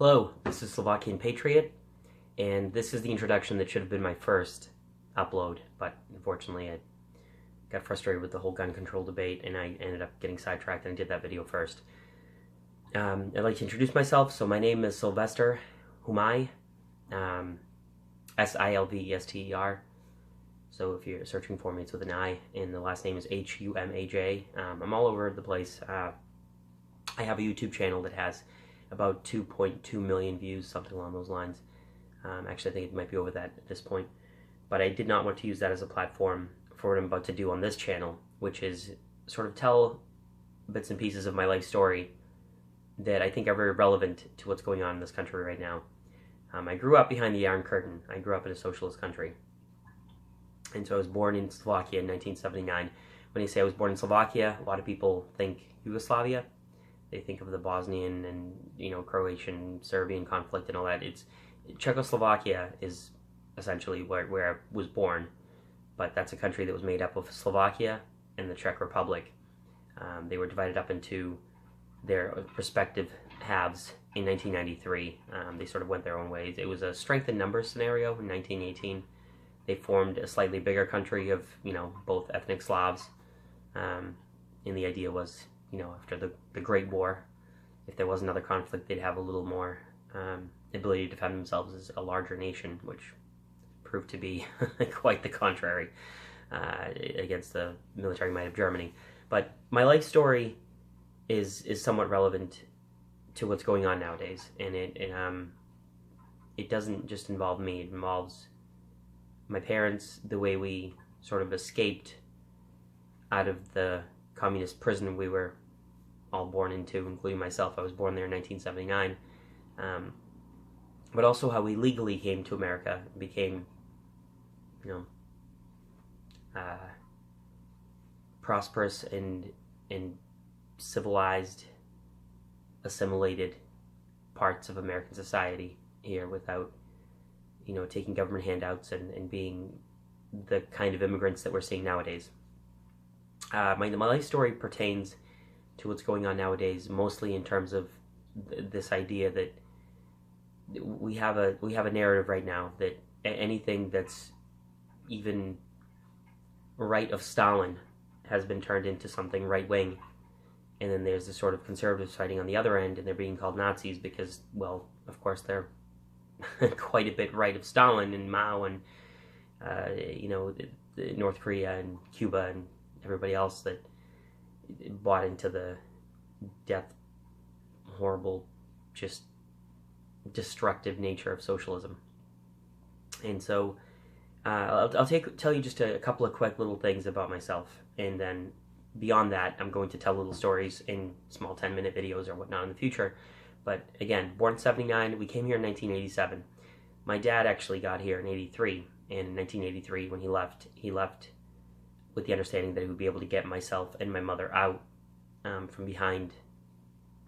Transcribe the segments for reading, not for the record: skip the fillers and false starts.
Hello, this is Slovakian Patriot, and this is the introduction that should have been my first upload, but unfortunately I got frustrated with the whole gun control debate and I ended up getting sidetracked and I did that video first. I'd like to introduce myself. So my name is Sylvester Humai, Silvester. So if you're searching for me, it's with an I, and the last name is Humaj. I'm all over the place. I have a YouTube channel that has about 2.2 million views, something along those lines. Actually, I think it might be over that at this point. But I did not want to use that as a platform for what I'm about to do on this channel, which is sort of tell bits and pieces of my life story that I think are very relevant to what's going on in this country right now. I grew up behind the Iron Curtain. I grew up in a socialist country. And so I was born in Slovakia in 1979. When you say I was born in Slovakia, a lot of people think Yugoslavia. They think of the Bosnian and, Croatian, Serbian conflict and all that. Czechoslovakia is essentially where I was born, but that's a country that was made up of Slovakia and the Czech Republic. They were divided up into their respective halves in 1993. They sort of went their own ways. It was a strength in numbers scenario in 1918. They formed a slightly bigger country of, both ethnic Slavs. And the idea was, after the Great War, if there was another conflict, they'd have a little more ability to defend themselves as a larger nation, which proved to be quite the contrary against the military might of Germany. But my life story is somewhat relevant to what's going on nowadays, and it doesn't just involve me. It involves my parents, the way we sort of escaped out of the communist prison we were all born into, including myself. I was born there in 1979. But also how we legally came to America, became, prosperous and civilized, assimilated parts of American society here without, taking government handouts and being the kind of immigrants that we're seeing nowadays. My life story pertains to what's going on nowadays, mostly in terms of this idea that we have a narrative right now that anything that's even right of Stalin has been turned into something right-wing, and then there's this sort of conservatives fighting on the other end, and they're being called Nazis because, well, of course they're quite a bit right of Stalin and Mao and North Korea and Cuba and everybody else that bought into the horrible, just destructive nature of socialism. And so I'll tell you just a couple of quick little things about myself, and then beyond that I'm going to tell little stories in small 10-minute videos or whatnot in the future. But again, born in 79, we came here in 1987. My dad actually got here in 83, and in 1983 when he left with the understanding that he would be able to get myself and my mother out from behind,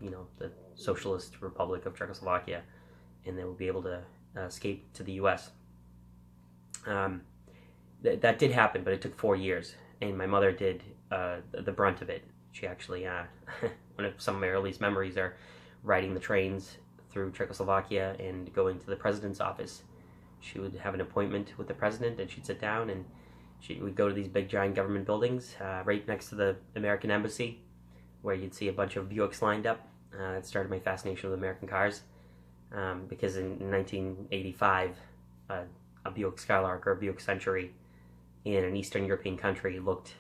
the Socialist Republic of Czechoslovakia, and they would be able to escape to the U.S. That did happen, but it took 4 years, and my mother did the brunt of it. She actually, one of some of my earliest memories are riding the trains through Czechoslovakia and going to the president's office. She would have an appointment with the president, and she'd sit down, and she would go to these big giant government buildings right next to the American embassy, where you'd see a bunch of Buicks lined up. It started my fascination with American cars, because in 1985, a Buick Skylark or a Buick Century in an Eastern European country looked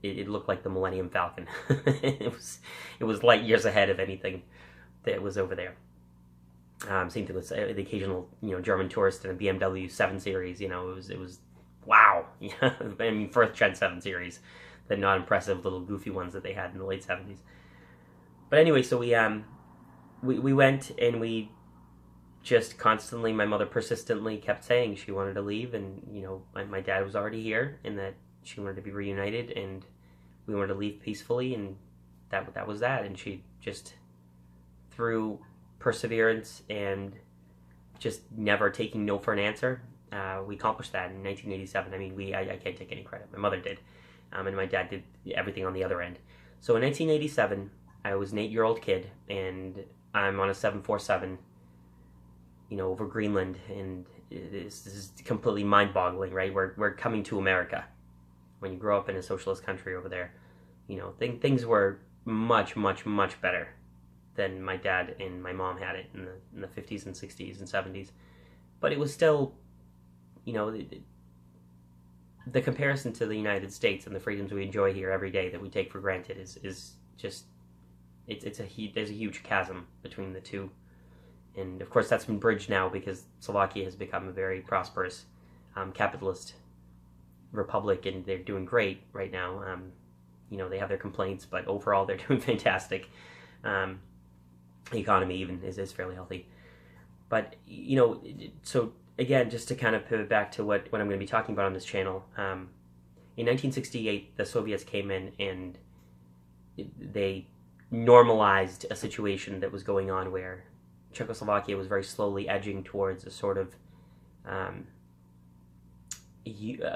like the Millennium Falcon. it was light years ahead of anything that was over there. Same thing with the occasional German tourist in a BMW 7 Series. It was wow. I mean, first gen 7 Series, the not impressive little goofy ones that they had in the late 70s. But anyway, so we went, and we just constantly, my mother persistently kept saying she wanted to leave, and my dad was already here, and that she wanted to be reunited, and we wanted to leave peacefully, and that was that. And she just, through perseverance and just never taking no for an answer, we accomplished that in 1987. I mean, I can't take any credit. My mother did, and my dad did everything on the other end. So in 1987, I was an 8-year-old kid, and I'm on a 747, over Greenland, and this is completely mind-boggling, right? We're coming to America. When you grow up in a socialist country over there, things were much, much, much better than my dad and my mom had it in the 50s and 60s and 70s. But it was still, the comparison to the United States and the freedoms we enjoy here every day that we take for granted is just, there's a huge chasm between the two. And of course that's been bridged now because Slovakia has become a very prosperous capitalist republic, and they're doing great right now. They have their complaints, but overall they're doing fantastic. The economy even is fairly healthy. But, so again, just to kind of pivot back to what I'm going to be talking about on this channel, in 1968, the Soviets came in and they normalized a situation that was going on where Czechoslovakia was very slowly edging towards a sort of a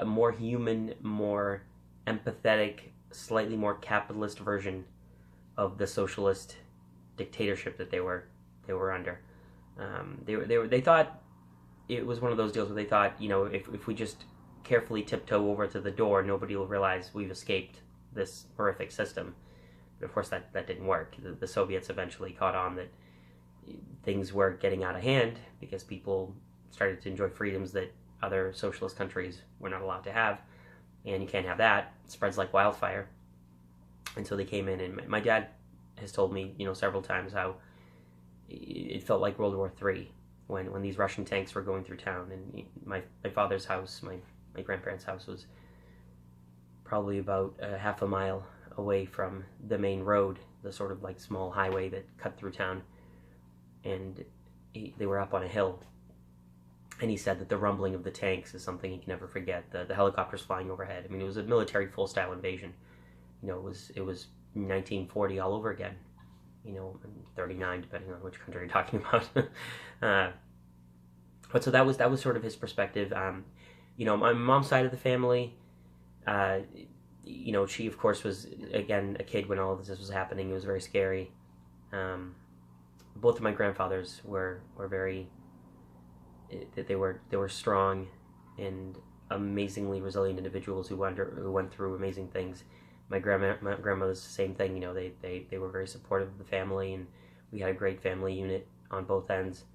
more human, more empathetic, slightly more capitalist version of the socialist dictatorship that they were under. They thought it was one of those deals where they thought, if we just carefully tiptoe over to the door, nobody will realize we've escaped this horrific system. But of course that didn't work. The Soviets eventually caught on that things were getting out of hand because people started to enjoy freedoms that other socialist countries were not allowed to have, and you can't have that. It spreads like wildfire. And so they came in, and my dad has told me, several times how it felt like World War III when these Russian tanks were going through town. And my father's house, my grandparents' house, was probably about half a mile away from the main road, the sort of like small highway that cut through town. And they were up on a hill. And he said that the rumbling of the tanks is something he can never forget. The helicopters flying overhead. I mean, it was a military full-style invasion. It was 1940 all over again. And 39, depending on which country you're talking about. But so that was sort of his perspective. My mom's side of the family, she of course was again a kid when all of this was happening. It was very scary. Both of my grandfathers were very. They were strong and amazingly resilient individuals who went through amazing things. My grandmother's the same thing. They were very supportive of the family, and we had a great family unit on both ends.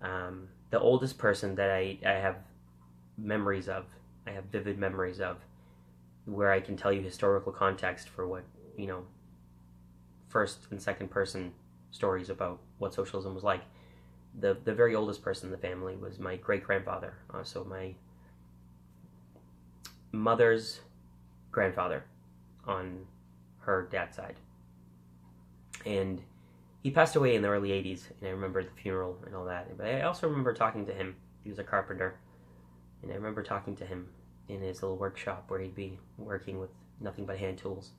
The oldest person that I have memories of, I have vivid memories of, where I can tell you historical context for what first and second person stories about what socialism was like. The very oldest person in the family was my great-grandfather, so my mother's grandfather on her dad's side. And he passed away in the early 80s, and I remember the funeral and all that. But I also remember talking to him. He was a carpenter, and I remember talking to him in his little workshop where he'd be working with nothing but hand tools.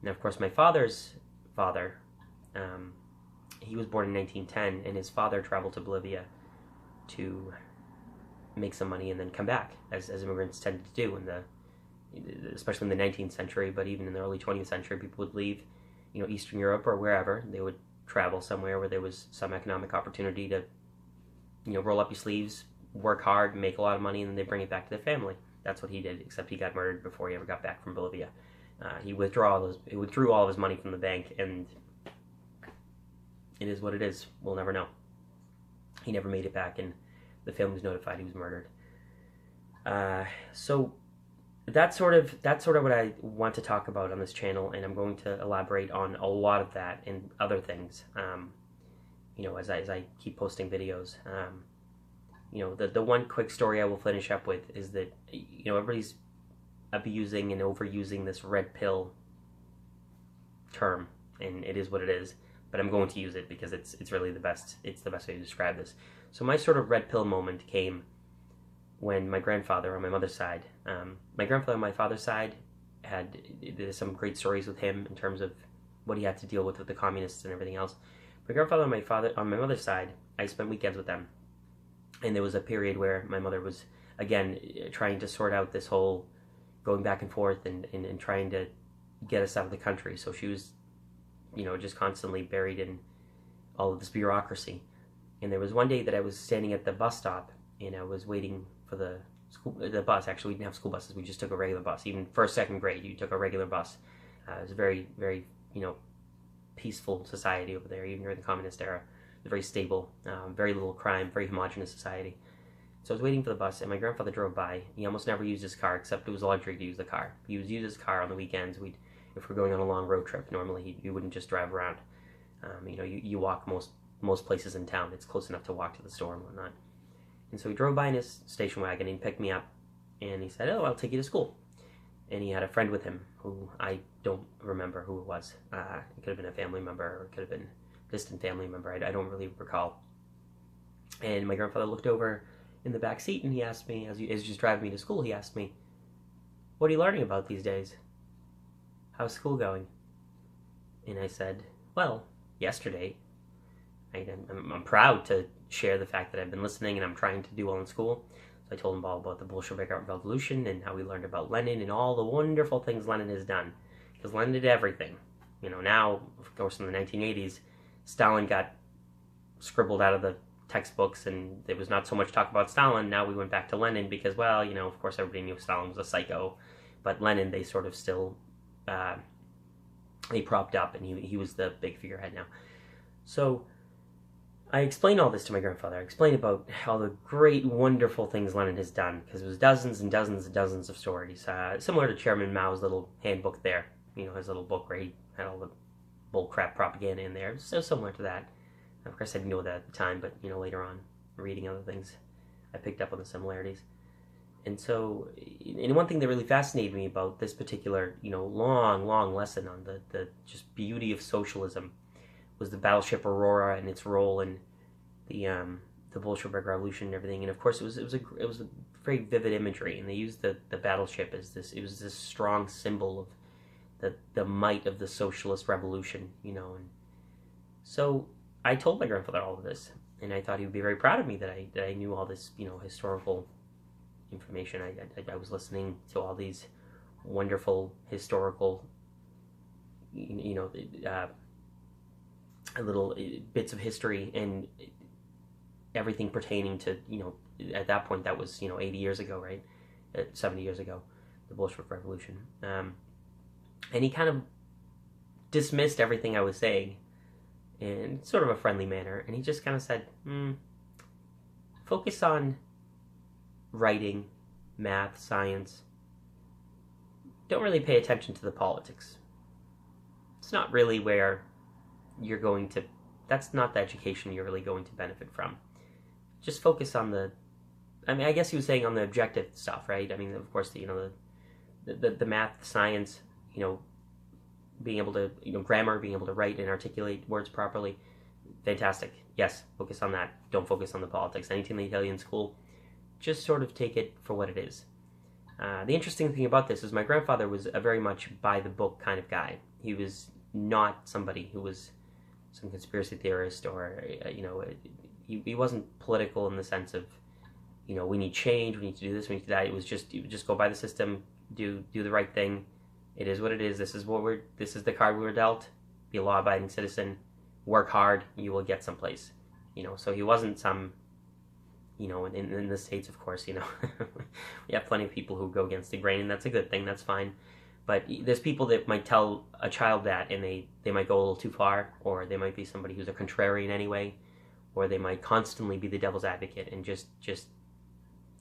Now, of course, my father's father, he was born in 1910, and his father traveled to Bolivia to make some money and then come back, as immigrants tended to do especially in the 19th century, but even in the early 20th century, people would leave, Eastern Europe or wherever. They would travel somewhere where there was some economic opportunity to, roll up your sleeves, work hard, make a lot of money, and then they bring it back to their family. That's what he did, except he got murdered before he ever got back from Bolivia. He withdrew all of his money from the bank, and it is what it is. We'll never know. He never made it back, and the family was notified he was murdered. So that's sort of what I want to talk about on this channel, and I'm going to elaborate on a lot of that and other things. As I keep posting videos. The one quick story I will finish up with is that everybody's abusing and overusing this red pill term, and it is what it is. But I'm going to use it because it's really the best. It's the best way to describe this. So my sort of red pill moment came when my grandfather on my mother's side, my grandfather on my father's side, there's some great stories with him in terms of what he had to deal with the communists and everything else. My grandfather on my mother's side, I spent weekends with them, and there was a period where my mother was again trying to sort out this whole going back and forth and trying to get us out of the country. So she was just constantly buried in all of this bureaucracy. And there was one day that I was standing at the bus stop, and I was waiting for the bus. Actually, we didn't have school buses. We just took a regular bus. Even first, second grade, you took a regular bus. It was a very, very, peaceful society over there, even during the communist era. It was very stable, very little crime, very homogenous society. So I was waiting for the bus, and my grandfather drove by. He almost never used his car, except it was a luxury to use the car. He would use his car on the weekends. If we're going on a long road trip, normally he wouldn't just drive around. You walk most places in town. It's close enough to walk to the store and whatnot. And so he drove by in his station wagon, and he picked me up, and he said, "Oh, I'll take you to school." And he had a friend with him who I don't remember who it was. It could have been a family member, or it could have been a distant family member. I don't really recall. And my grandfather looked over in the back seat, and he asked me, as he was just driving me to school, he asked me, "What are you learning about these days? How's school going?" And I said, "Well, yesterday, I'm proud to share the fact that I've been listening and I'm trying to do well in school." So I told him all about the Bolshevik Revolution and how we learned about Lenin and all the wonderful things Lenin has done. Because Lenin did everything. Now, of course, in the 1980s, Stalin got scribbled out of the textbooks, and there was not so much talk about Stalin. Now we went back to Lenin because, well, of course everybody knew Stalin was a psycho, but Lenin, they sort of still, they propped up, and he was the big figurehead now. So I explained all this to my grandfather. I explained about all the great, wonderful things Lenin has done, because it was dozens and dozens and dozens of stories, similar to Chairman Mao's little handbook there, his little book where he had all the bullcrap propaganda in there. So similar to that. Of course, I didn't know that at the time, but later on, reading other things, I picked up on the similarities. And so, and one thing that really fascinated me about this particular, long lesson on the just beauty of socialism was the battleship Aurora and its role in the Bolshevik Revolution and everything. And of course, it was a very vivid imagery, and they used the battleship as this. It was this strong symbol of the might of the socialist revolution, And so I told my grandfather all of this, and I thought he would be very proud of me that I knew all this, historical information. I was listening to all these wonderful historical, little bits of history and everything pertaining to, at that point that was, 80 years ago, right? 70 years ago, the Bolshevik Revolution. And he kind of dismissed everything I was saying in sort of a friendly manner, and he just kind of said, focus on writing, math, science. Don't really pay attention to the politics. It's not really where you're going to, that's not the education you're really going to benefit from. Just focus on I guess he was saying on the objective stuff, right? Of course, the math, science, being able to, grammar, being able to write and articulate words properly, fantastic. Yes, focus on that. Don't focus on the politics. Anything they tell you in school, just sort of take it for what it is. The interesting thing about this is my grandfather was a very much by-the-book kind of guy. He was not somebody who was some conspiracy theorist or, he wasn't political in the sense of, we need change, we need to do this, we need to do that. It was just, you just go by the system, do the right thing. It is what it is. This is the card we were dealt. Be a law-abiding citizen. Work hard. You will get someplace. So he wasn't some, in the States, of course, we have plenty of people who go against the grain, and that's a good thing. That's fine. But there's people that might tell a child that, and they might go a little too far, or they might be somebody who's a contrarian anyway, or they might constantly be the devil's advocate and just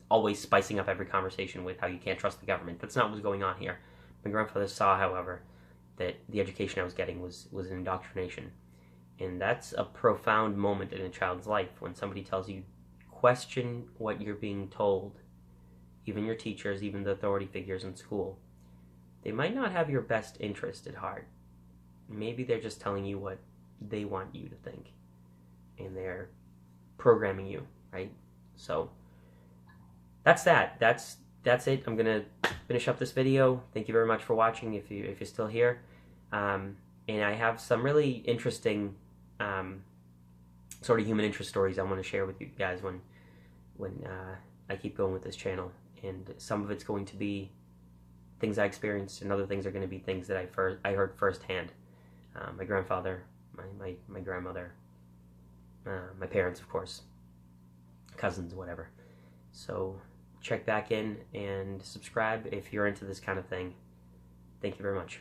always spicing up every conversation with how you can't trust the government. That's not what was going on here. My grandfather saw, however, that the education I was getting was an indoctrination. And that's a profound moment in a child's life when somebody tells you, question what you're being told, even your teachers, even the authority figures in school. They might not have your best interest at heart. Maybe they're just telling you what they want you to think. And they're programming you, right? So that's that. That's it. I'm going to finish up this video. Thank you very much for watching if you're still here. And I have some really interesting sort of human interest stories I want to share with you guys when I keep going with this channel. And some of it's going to be things I experienced, and other things are going to be things that I heard firsthand. my grandfather, my grandmother, my parents, of course, cousins, whatever. So check back in and subscribe if you're into this kind of thing. Thank you very much.